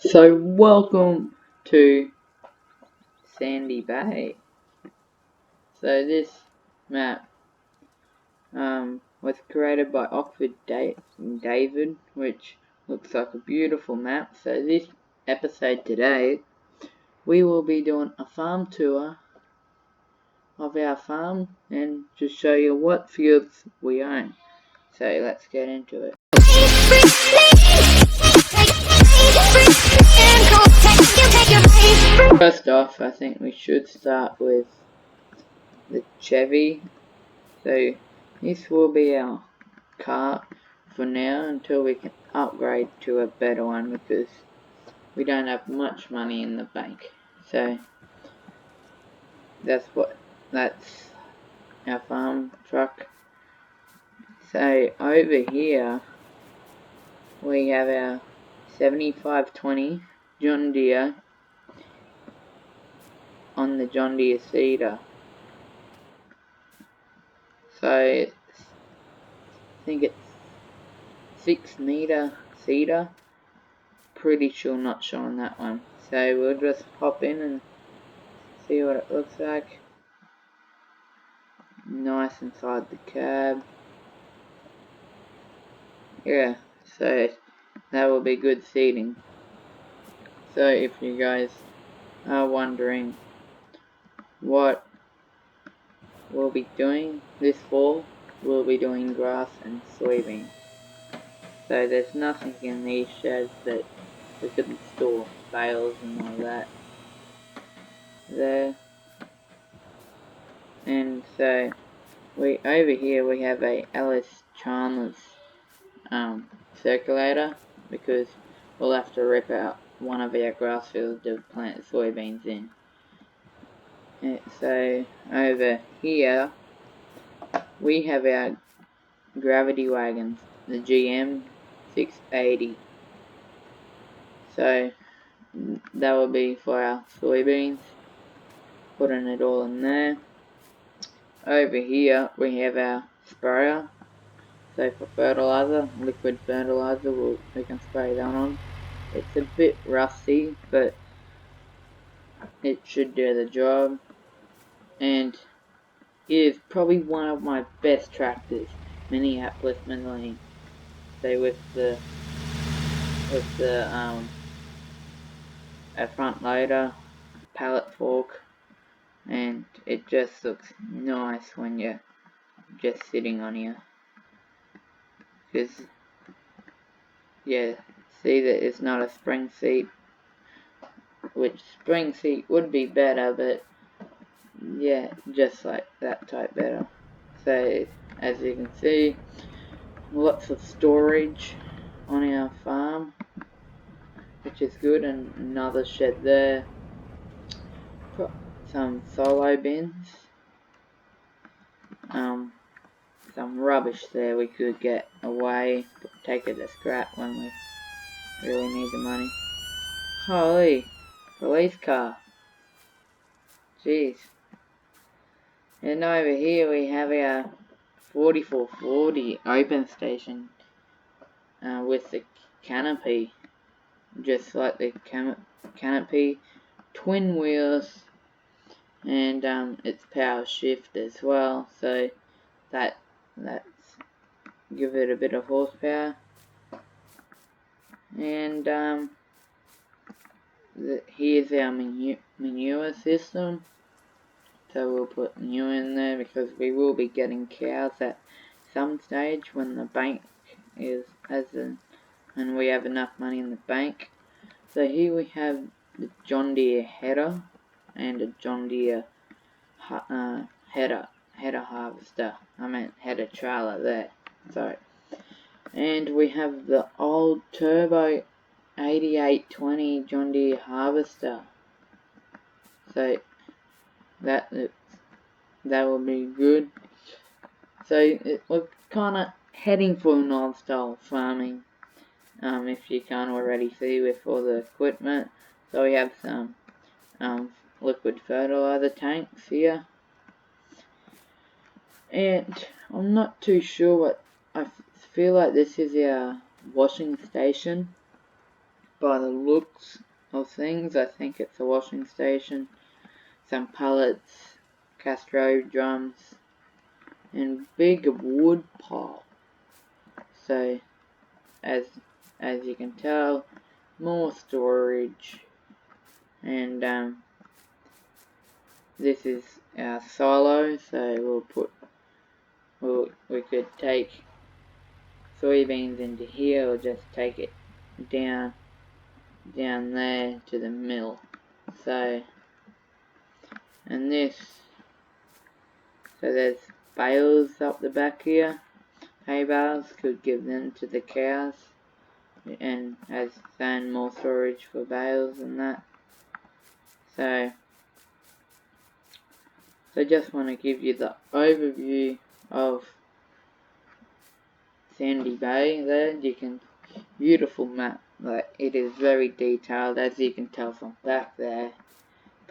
So welcome to Sandy Bay. So this map was created by Oxford David, which looks like a beautiful map. So this episode today, we will be doing a farm tour of our farm and just show you what fields we own. So let's get into it. First off, I think we should start with the Chevy. So this will be our car for now until we can upgrade to a better one, because we don't have much money in the bank. So that's our farm truck. So over here we have our 7520 John Deere on the John Deere seeder. So I think it's 6 meter seeder. Pretty sure not showing that one. So we'll just hop in and see what it looks like. Nice inside the cab. Yeah, so that will be good seating. So if you guys are wondering what we'll be doing this fall, we'll be doing grass and soybean. So there's nothing in these sheds that we couldn't store bales and all that there. And so over here we have a Alice Chalmers circulator, because we'll have to rip out one of our grass fields to plant soybeans in. And so over here we have our gravity wagons, the GM 680. So that will be for our soybeans, putting it all in there. Over here we have our sprayer. So for fertilizer, liquid fertilizer, we can spray that on. It's a bit rusty, but it should do the job. And it is probably one of my best tractors, Minneapolis Milling. So with the a front loader, pallet fork, and it just looks nice when you're just sitting on here. Because yeah, see that it's not a spring seat, which spring seat would be better, but yeah, just like that type better. So as you can see, lots of storage on our farm, which is good, and another shed there. Some solo bins, some rubbish there we could get away, take it to scrap when we really need the money. Holy, police car, jeez. And over here we have our 4440 open station with the canopy, just like the canopy, twin wheels, and it's power shift as well, so that's give it a bit of horsepower. And here's our manure system. So we'll put manure in there because we will be getting cows at some stage when the bank is and we have enough money in the bank. So here we have the John Deere header and a John Deere header harvester. I meant header trailer there. Sorry. And we have the old turbo 8820 John Deere harvester. So that will be good. So we're kind of heading for North style farming, if you can't already see with all the equipment. So we have some liquid fertilizer tanks here, and I'm not too sure what, I feel like this is our washing station, by the looks of things, I think it's a washing station, some pallets, Castro drums, and big wood pile. So, as you can tell, more storage, and this is our silo. So we could take soybeans into here, or just take it down there to the mill. So, and this, so there's bales up the back here, hay bales, could give them to the cows, and as then more storage for bales and that. So just want to give you the overview of Sandy Bay there. You can, beautiful map, like it is very detailed, as you can tell from back there.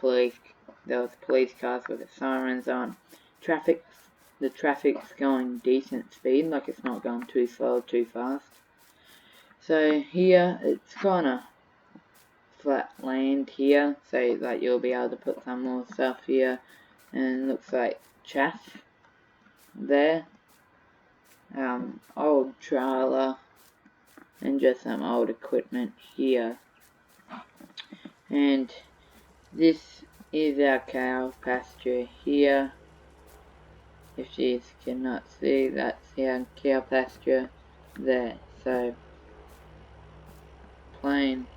There was police cars with the sirens on. The traffic's going decent speed, like it's not going too slow or too fast. So here it's kinda flat land here, so that you'll be able to put some more stuff here, and looks like chaff there. Old trailer, and just some old equipment here. And this is our cow pasture here. If you cannot see, that's our cow pasture there. So, plain.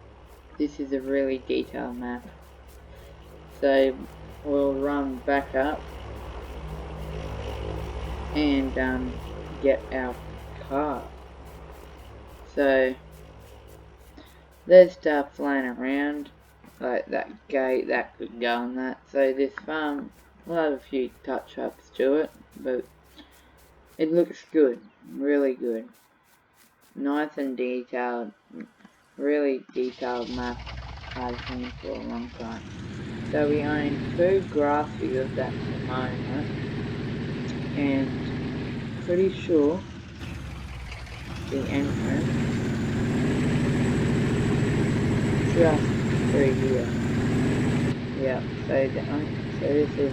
This is a really detailed map. So, we'll run back up and get our car. So, there's stuff flying around, like that gate that could go on that. So this farm will have a few touch-ups to it, but it looks good, really good. Nice and detailed, really detailed map I've seen for a long time. So we own 2 grass fields at the moment, and pretty sure the entrance just through here. Yep, so this is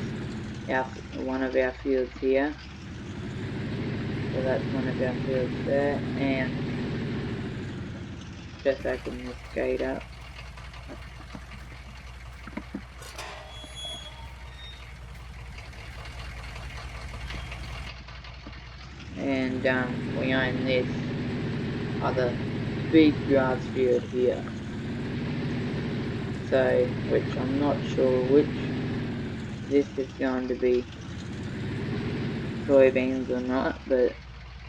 one of our fields here. So that's one of our fields there, and just open this gate up. And we own this other big grass field here. So, which I'm not sure which this is going to be soybeans or not, but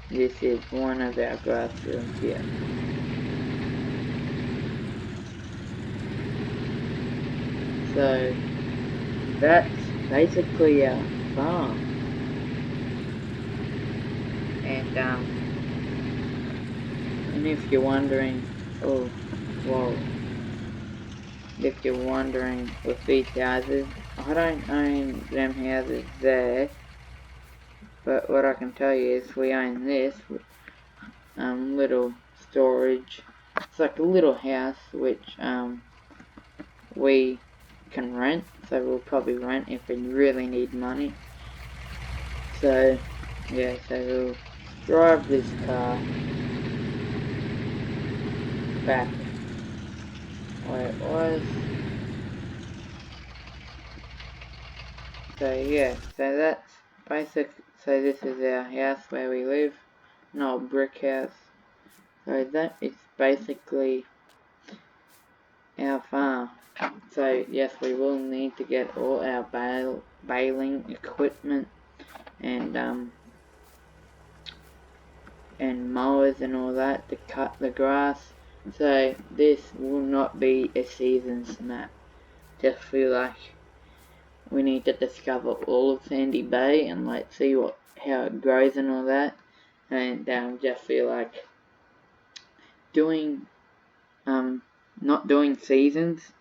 this is one of our grass fields here. So that's basically our farm. And if you're wondering, oh, whoa. If you're wondering with these houses, I don't own them houses there, but what I can tell you is we own this little storage. It's like a little house which we can rent, so we'll probably rent if we really need money. So yeah, so we'll drive this car back where it was. So yeah, so that's basic. So this is our house where we live, an old brick house. So that is basically our farm. So yes, we will need to get all our baling equipment and mowers and all that to cut the grass. So this will not be a season's map. Just feel like we need to discover all of Sandy Bay and like see how it grows and all that. And just feel like doing not doing seasons,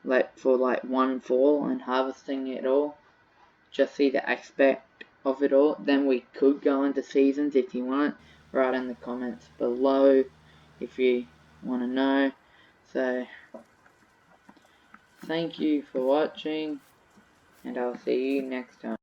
like for like one fall and harvesting it all, just see the aspect of it all. Then we could go into seasons if you want. Write in the comments below if you want to know. So, thank you for watching, and I'll see you next time.